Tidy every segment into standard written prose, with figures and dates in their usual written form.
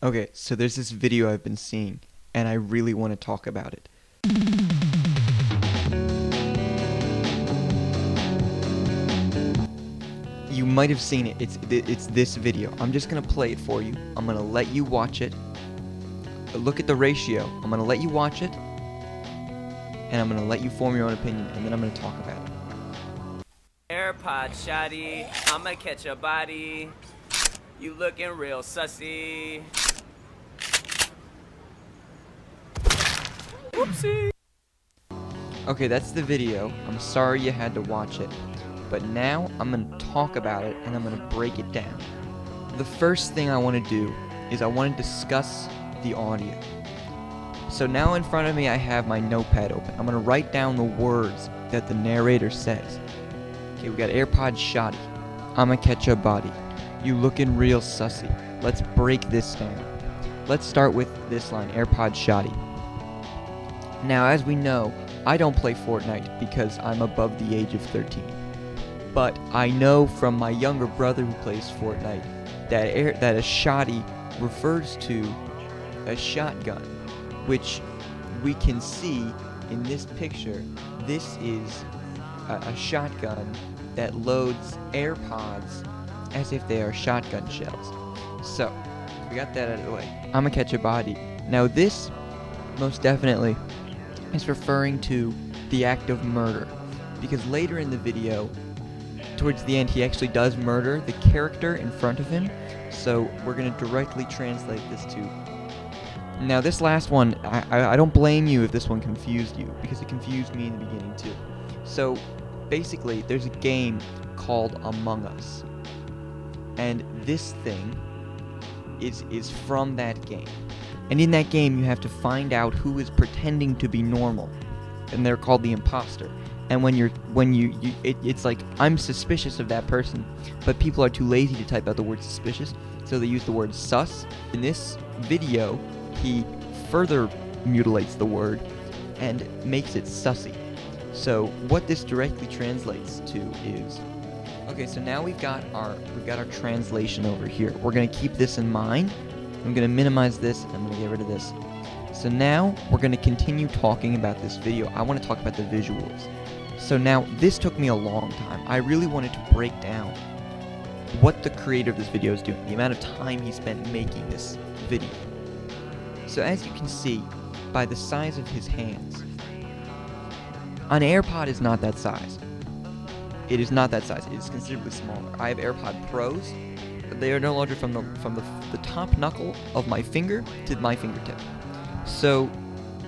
Okay, so there's this video I've been seeing, and I really want to talk about it. You might have seen it. It's this video. I'm just gonna play it for you. I'm gonna let you watch it. Look at the ratio. I'm gonna let you watch it, and I'm gonna let you form your own opinion, and then I'm gonna talk about it. AirPod shoddy, I'ma catch a body. You looking real sussy. Whoopsie. Okay, that's the video. I'm sorry you had to watch it. But now I'm going to talk about it and I'm going to break it down. The first thing I want to do is I want to discuss the audio. So now in front of me I have my notepad open. I'm going to write down the words that the narrator says. Okay, we got AirPod shoddy. I'ma catch a body. You looking real sussy. Let's break this down. Let's start with this line, AirPod shoddy. Now, as we know, I don't play Fortnite because I'm above the age of 13. But I know from my younger brother who plays Fortnite that a shoddy refers to a shotgun, which we can see in this picture. This is a shotgun that loads AirPods as if they are shotgun shells. So, we got that out of the way. I'ma catch a body. Now this, most definitely, is referring to the act of murder. Because later in the video, towards the end, he actually does murder the character in front of him. So we're going to directly translate this to... Now this last one, I don't blame you if this one confused you, because it confused me in the beginning too. So basically, there's a game called Among Us. And this thing is from that game. And in that game, you have to find out who is pretending to be normal. And they're called the imposter. And it's like, I'm suspicious of that person, but people are too lazy to type out the word suspicious, so they use the word sus. In this video, he further mutilates the word and makes it sussy. So what this directly translates to is, okay, so now we've got our translation over here. We're gonna keep this in mind. I'm gonna minimize this, and I'm gonna get rid of this. So now we're gonna continue talking about this video. I want to talk about the visuals. So now this took me a long time. I really wanted to break down what the creator of this video is doing, the amount of time he spent making this video. So as you can see, by the size of his hands, an AirPod is not that size. It is not that size. It is considerably smaller. I have AirPod Pros. They are no larger from the top knuckle of my finger to my fingertip. So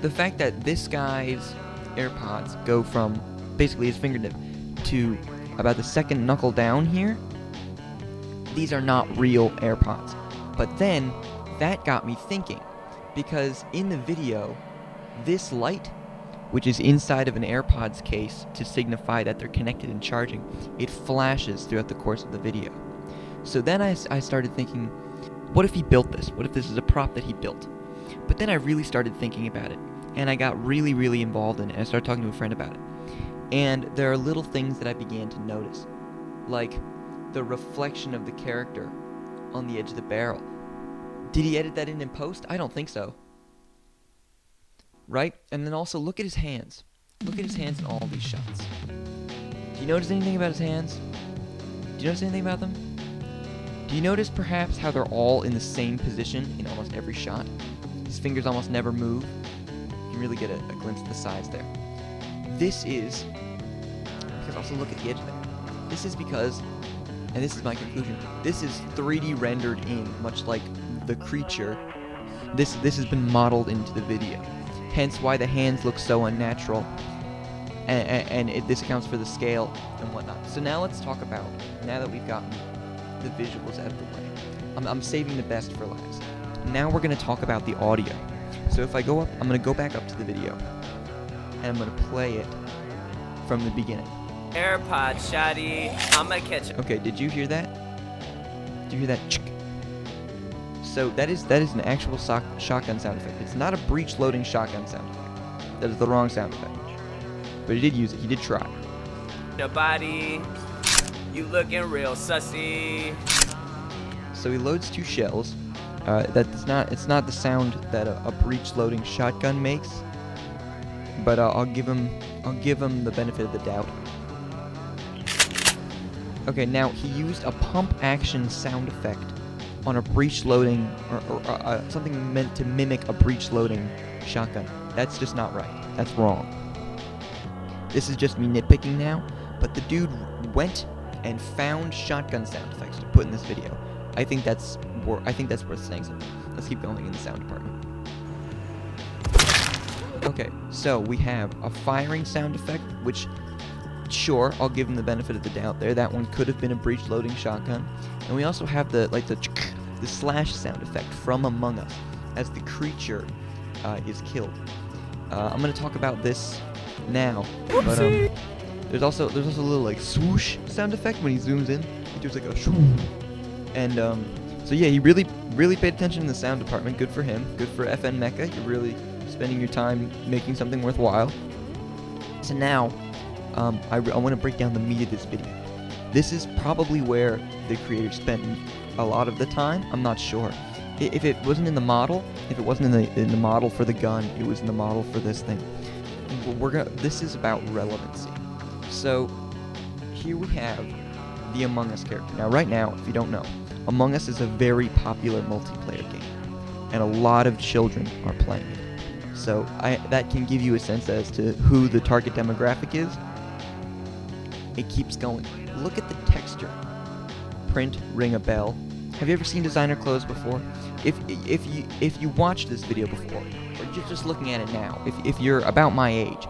the fact that this guy's AirPods go from basically his fingertip to about the second knuckle down here, these are not real AirPods. But then that got me thinking, because in the video, this light, which is inside of an AirPods case to signify that they're connected and charging, it flashes throughout the course of the video. So then I started thinking, what if he built this? What if this is a prop that he built? But then I really started thinking about it, and I got really, really involved in it, and I started talking to a friend about it. And there are little things that I began to notice, like the reflection of the character on the edge of the barrel. Did he edit that in post? I don't think so. Right? And then also look at his hands. Look at his hands in all these shots. Do you notice anything about his hands? Do you notice anything about them? Do you notice perhaps how they're all in the same position in almost every shot? His fingers almost never move. You can really get a glimpse of the size there. This is, because also look at the edge there. This is because, and this is my conclusion, this is 3D rendered in, much like the creature. This has been modeled into the video. Hence why the hands look so unnatural, and this accounts for the scale and whatnot. So now let's talk about, now that we've gotten the visuals out of the way, I'm saving the best for last. Now we're going to talk about the audio. So if I go up, I'm going to go back up to the video, and I'm going to play it from the beginning. AirPod shoddy, I'ma catch. Okay, did you hear that? Did you hear that? Chick? So that is an actual shotgun sound effect. It's not a breech loading shotgun sound effect. That is the wrong sound effect. But he did use it. He did try. The body, you looking real sussy. So he loads 2 shells, It's not the sound that a breech-loading shotgun makes, but I'll give him the benefit of the doubt. Okay, now he used a pump action sound effect on a breech-loading or something meant to mimic a breech-loading shotgun. That's just not right. That's wrong. This is just me nitpicking now, but the dude went and found shotgun sound effects to put in this video. I think that's worth saying something. Let's keep going in the sound department. Okay, so we have a firing sound effect, which, sure, I'll give him the benefit of the doubt there. That one could have been a breech-loading shotgun. And we also have the slash sound effect from Among Us as the creature is killed. I'm gonna talk about this now, but there's also a little like swoosh sound effect when he zooms in. He does like a shoo. And so yeah, he really paid attention in the sound department. Good for him. Good for FN Mecha. You're really spending your time making something worthwhile. So now, I want to break down the meat of this video. This is probably where the creator spent a lot of the time. I'm not sure. If it wasn't in the model, if it wasn't in the model for the gun, it was in the model for this thing. This is about relevancy. So here we have the Among Us character. Now, right now, if you don't know, Among Us is a very popular multiplayer game, and a lot of children are playing it. So that can give you a sense as to who the target demographic is. It keeps going. Look at the texture. Print, ring a bell. Have you ever seen designer clothes before? If you watched this video before, or you're just looking at it now, if you're about my age,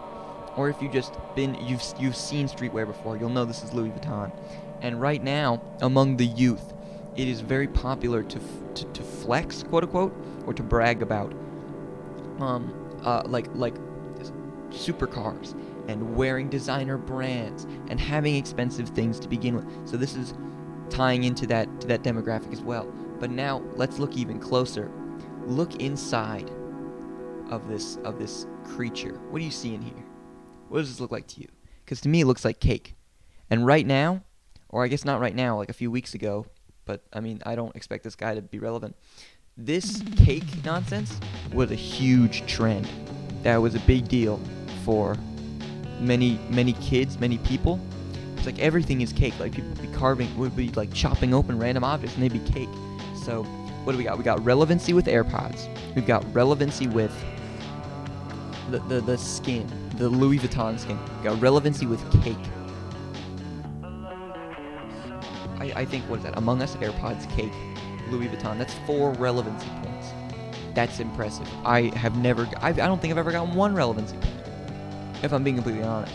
or if you've seen streetwear before, you'll know this is Louis Vuitton. And right now, among the youth, it is very popular to flex, quote unquote, or to brag about, like supercars and wearing designer brands and having expensive things to begin with. So this is tying into that demographic as well. But now let's look even closer. Look inside of this creature. What do you see in here? What does this look like to you? Because to me it looks like cake. And right now, or I guess not right now, like a few weeks ago, but I mean, I don't expect this guy to be relevant. This cake nonsense was a huge trend. That was a big deal for many kids, many people. It's like everything is cake. Like people would be like chopping open random objects and they'd be cake. So what do we got? We got relevancy with AirPods. We've got relevancy with the skin, the Louis Vuitton skin. We got relevancy with cake. I think, what is that? Among Us, AirPods, cake, Louis Vuitton. That's 4 relevancy points. That's impressive. I don't think I've ever gotten 1 relevancy point, if I'm being completely honest.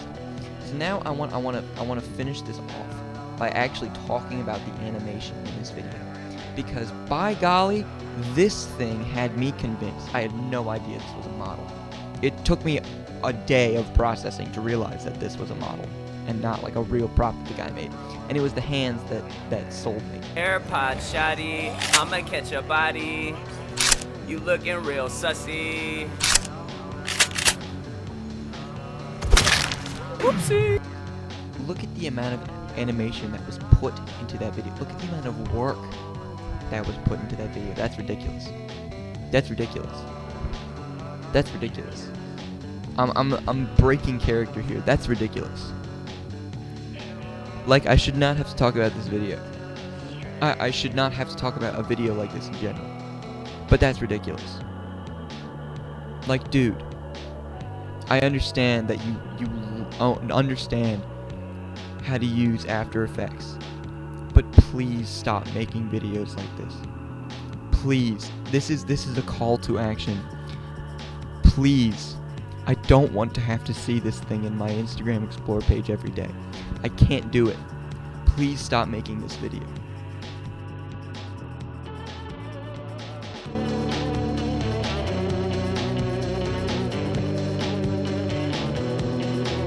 So now I want to finish this off by actually talking about the animation in this video, because by golly, this thing had me convinced. I had no idea this was a model. It took me a day of processing to realize that this was a model and not like a real prop that the guy made. And it was the hands that sold me. AirPod shoddy, I'ma catch a body. You looking real sussy. Whoopsie. Look at the amount of animation that was put into that video. Look at the amount of work that was put into that video. That's ridiculous. That's ridiculous. That's ridiculous. I'm breaking character here. That's ridiculous. Like, I should not have to talk about this video. I should not have to talk about a video like this in general. But that's ridiculous. Like, dude, I understand that you understand how to use After Effects, but please stop making videos like this. Please, this is a call to action. Please, I don't want to have to see this thing in my Instagram Explore page every day. I can't do it. Please stop making this video.